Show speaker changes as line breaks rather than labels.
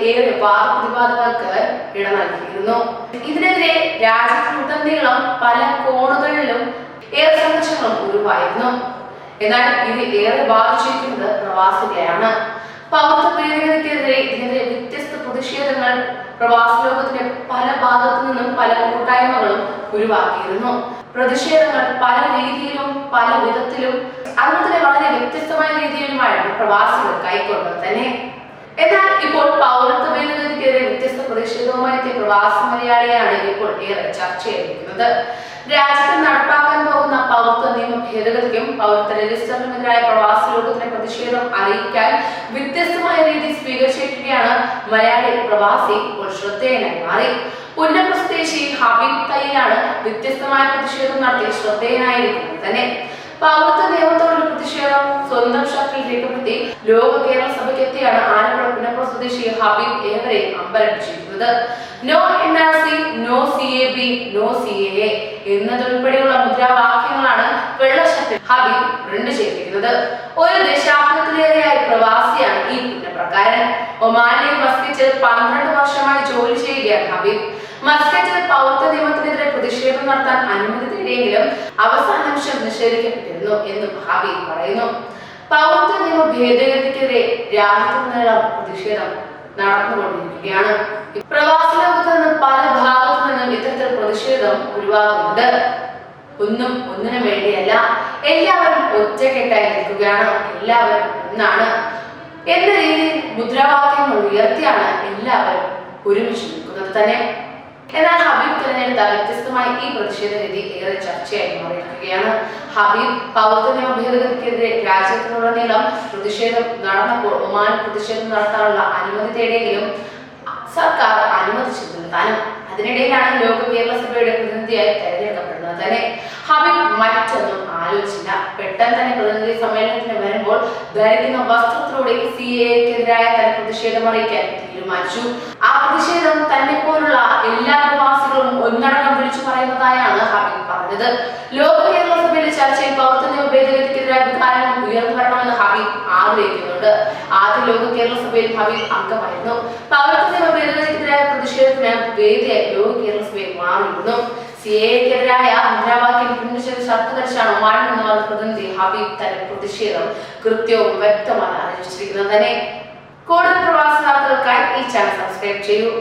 ഏറെ വാദപ്രതിവാദങ്ങൾക്ക് ഇട നൽകിയിരുന്നു. ഇതിനെതിരെ രാജ്യത്തുടനീളം പല കോണുകളിലും ഏറെ സംഘർഷങ്ങളും ഉരുവായിരുന്നു. എന്നാൽ ഇത് ഏറെ ബാധിച്ചിരിക്കുന്നത് പ്രവാസികളെയാണ്. പൗരത്വ ഭേദഗതിക്കെതിരെ ഇതിനെതിരെ വ്യത്യസ്ത പ്രതിഷേധങ്ങൾ പ്രവാസ ലോകത്തിന്റെ പല ഭാഗത്തു നിന്നും പല കൂട്ടായ്മകളും ഉരുവാക്കിയിരുന്നു. പ്രതിഷേധങ്ങൾ പല രീതിയിലും പല വിധത്തിലും അതുപോലെ വളരെ വ്യത്യസ്തമായ രീതിയിലുമായാണ് പ്രവാസികൾ കൈക്കൊണ്ടത് തന്നെ. എന്നാൽ ഇപ്പോൾ പൗരത്വ ഭേദഗതിക്കെതിരെ വ്യത്യസ്ത പ്രതിഷേധവുമായി എത്തിയ പ്രവാസി മലയാളിയാണ് ഇപ്പോൾ ഏറെ ചർച്ചയായിരിക്കുന്നത്. രാജ്യത്ത് നടപ്പാക്കാൻ പോകുന്ന പൗരത്വ നിയമ ഭേദഗതിക്കും പൗരത്വ രജിസ്റ്ററിനുമെതിരായ പ്രവാസി ലോകത്തിന്റെ പ്രതിഷേധം അറിയിക്കാൻ വ്യത്യസ്തമായ രീതി സ്വീകരിച്ചിരിക്കുകയാണ് മലയാളി പ്രവാസി ഇപ്പോൾ ശ്രദ്ധേയനായി മാറി. പുന്നപ്ര സ്വദേശി ഹബീബ് തയ്യിലാണ് വ്യത്യസ്തമായ പ്രതിഷേധം നടത്തി ശ്രദ്ധേയനായിരിക്കുന്നത് തന്നെ. പൗരത്വ നിയമത്തോടുള്ള പ്രതിഷേധം സ്വന്തം ശക്തിയിൽ രേഖപ്പെടുത്തി ലോക കേരള സഭയ്ക്ക് എത്തിയാണ് ആലപ്പുഴ പുന്നപ്ര സ്വദേശി ഹബീബ് ഏവരെയും അമ്പരപ്പിച്ചിരിക്കുന്നത്. No NRC, no CAB, no CAA എന്നതുൾപ്പെടെയുള്ള മുദ്രാവാക്യങ്ങളാണ് വെള്ളശക്തി ഹബീബ് പ്രിന്റ് ചെയ്തിരിക്കുന്നത്. ഒരു ദശാബ്ദത്തിലേറെയായി പ്രവാസിയാണ് ഈ പുന്നപ്രക്കാരൻ. ഒമാനിലെ മസ്കറ്റിൽ 12 വർഷമായി ജോലി ചെയ്യുകയാണ് ഹബീബ്. മസ്കറ്റിൽ പൗരത്വ നിയമത്തിനെതിരെ പ്രതിഷേധം നടത്താൻ അനുമതി തേടിയെങ്കിലും അവസാന നിമിഷം നിഷേധിക്കപ്പെട്ടിരുന്നു എന്നും ഹബീബ് പറയുന്നു. പൗരത്വ നിയമ ഭേദഗതിക്കെതിരെ രാജ്യത്തുടനീളം പ്രതിഷേധം നടന്നുകൊണ്ടിരിക്കുകയാണ്. പ്രവാസ ലോകത്ത് നിന്ന് പല ഭാഗത്തു നിന്നും ഇത്തരത്തിൽ പ്രതിഷേധം ഉരുവാകുന്നുണ്ട്. ഒന്നിനു വേണ്ടിയല്ല, എല്ലാവരും ഒറ്റക്കെട്ടായി നിൽക്കുകയാണ്. എല്ലാവരും ഒന്നാണ് എന്ന രീതിയിൽ മുദ്രാവാക്യങ്ങൾ ഉയർത്തിയാണ് എല്ലാവരും ഒരുമിച്ച് നിൽക്കുന്നത് തന്നെ. എന്നാൽ ഹബീബ് തിരഞ്ഞെടുത്ത വ്യത്യസ്തമായ ഈ പ്രതിഷേധ രീതി ഏറെ ചർച്ചയായി മാറിയിരിക്കുകയാണ്. ഹബീബ് പൗരത്വ നിയമ ഭേദഗതിക്കെതിരെ രാജ്യത്തിനുടനീളം പ്രതിഷേധം നടന്നപ്പോൾ ഒമാൻ പ്രതിഷേധം നടത്താനുള്ള അനുമതി തേടിയെങ്കിലും സർക്കാർ അനുവദിച്ചിരുന്നു താനും. അതിനിടയിലാണ് ലോക കേരള സഭയുടെ പ്രതിനിധിയായി തെരഞ്ഞെടുക്കപ്പെടുന്നത് തന്നെ. ഹബീബ് മറ്റൊന്നും ആലോചിച്ചില്ല. പെട്ടെന്ന് തന്നെ പ്രതിനിധി സമ്മേളനത്തിന് വരുമ്പോൾ ധരിക്കുന്ന വസ്ത്രത്തിലൂടെ CAA-ക്കെതിരായ തന്റെ പ്രതിഷേധം അറിയിക്കാൻ തീരുമാനിച്ചു. ആ പ്രതിഷേധം തന്നെ പോലുള്ള എല്ലാ പ്രവാസികളും ഒന്നടങ്കം വിളിച്ചു പറയുന്നതായാണ് ഹബീബ് പറഞ്ഞത്. ലോക കേരള സഭയിലെ ചർച്ചയിൽ പൗരത്വ നിയമ ഭേദഗതിക്കെതിരായ വികാരങ്ങൾ ഉയർന്നു വരണമെന്ന് ഹബീബ് ആഗ്രഹിക്കുന്നുണ്ട്. ആദ്യ ലോക കേരള സഭയിൽ ഹബീബ് അംഗമായിരുന്നു. പൗരത്വ നിയമ ഭേദഗതിക്കെതിരായ പ്രതിഷേധത്തിന് വേദിയായി ലോക കേരള സഭയിൽ മാറിയിരുന്നു. CAA-ക്കെതിരായ മുദ്രാവാക്യം പ്രിന്റ് ചെയ്ത് ഷർട്ട് ധരിച്ചാണ് ഒമാനിൽ നിന്ന് വന്ന പ്രതിനിധി ഹബീബ് തന്റെ പ്രതിഷേധം കൃത്യവും വ്യക്തമായി അറിയിച്ചിരിക്കുന്നത് തന്നെ. കൂടുതൽ പ്രവാസി വാർത്തകൾക്കായി ഈ ചാനൽ സബ്സ്ക്രൈബ് ചെയ്യൂ.